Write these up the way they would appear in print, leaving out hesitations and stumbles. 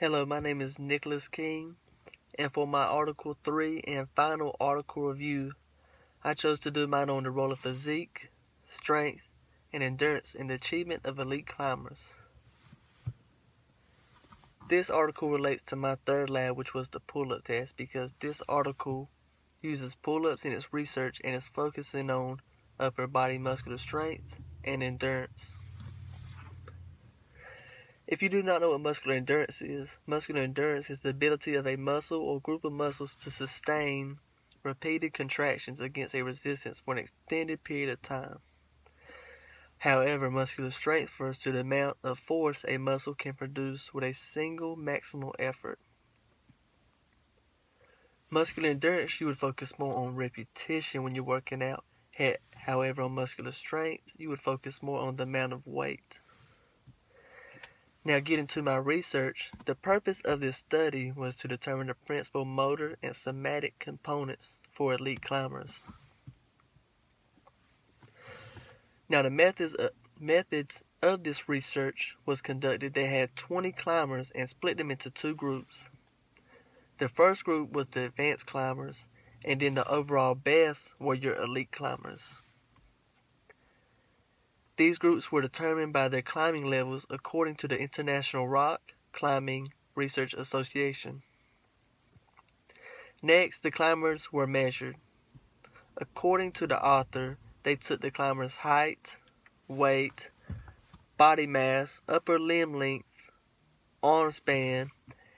Hello, my name is Nicholas King, and for my Article 3 and final article review, I chose to do mine on the role of physique, strength, and endurance in the achievement of elite climbers. This article relates to my third lab, which was the pull-up test, because this article uses pull-ups in its research and is focusing on upper body muscular strength and endurance. If you do not know what muscular endurance is the ability of a muscle or group of muscles to sustain repeated contractions against a resistance for an extended period of time. However, muscular strength refers to the amount of force a muscle can produce with a single maximal effort. Muscular endurance, you would focus more on repetition when you're working out. However, on muscular strength, you would focus more on the amount of weight. Now, getting to my research, the purpose of this study was to determine the principal motor and somatic components for elite climbers. Now, the methods of this research was conducted. They had 20 climbers and split them into two groups. The first group was the advanced climbers, and then the overall best were your elite climbers. These groups were determined by their climbing levels according to the International Rock Climbing Research Association. Next, the climbers were measured. According to the author, they took the climbers' height, weight, body mass, upper limb length, arm span,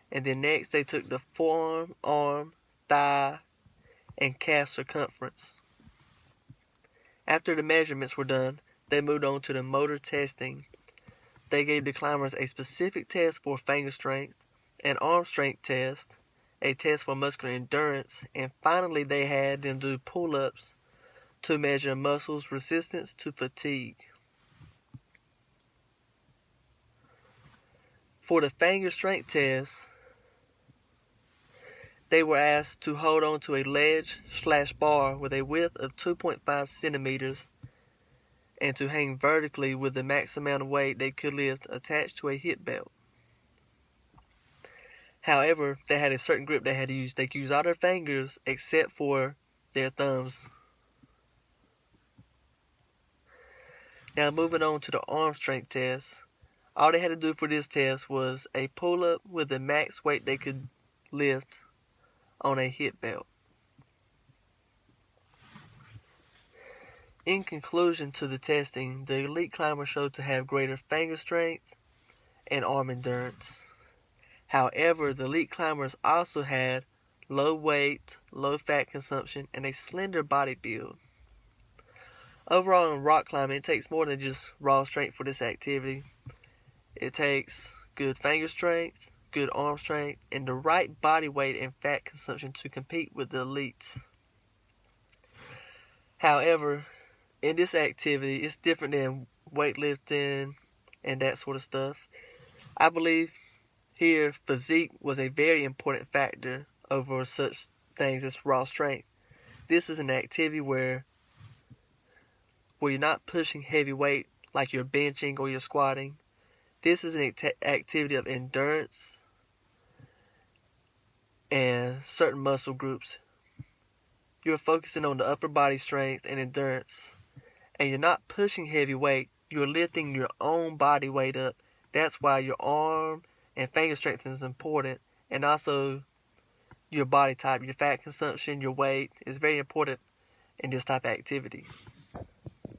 and then next they took the forearm, arm, thigh, and calf circumference. After the measurements were done, they moved on to the motor testing. They gave the climbers a specific test for finger strength, an arm strength test, a test for muscular endurance, and finally they had them do pull-ups to measure muscles' resistance to fatigue. For the finger strength test, they were asked to hold on to a ledge/bar with a width of 2.5 centimeters and to hang vertically with the max amount of weight they could lift attached to a hip belt. However, they had a certain grip they had to use. They could use all their fingers except for their thumbs. Now moving on to the arm strength test. All they had to do for this test was a pull-up with the max weight they could lift on a hip belt. In conclusion to the testing, the elite climber showed to have greater finger strength and arm endurance. However, the elite climbers also had low weight, low fat consumption, and a slender body build. Overall, in rock climbing, it takes more than just raw strength for this activity. It takes good finger strength, good arm strength, and the right body weight and fat consumption to compete with the elites. However, in this activity, it's different than weightlifting and that sort of stuff. I believe here physique was a very important factor over such things as raw strength. This is an activity where you're not pushing heavy weight like you're benching or you're squatting. This is an activity of endurance and certain muscle groups. You're focusing on the upper body strength and endurance. And you're not pushing heavy weight, you're lifting your own body weight up. That's why your arm and finger strength is important, and also your body type, your fat consumption, your weight is very important in this type of activity.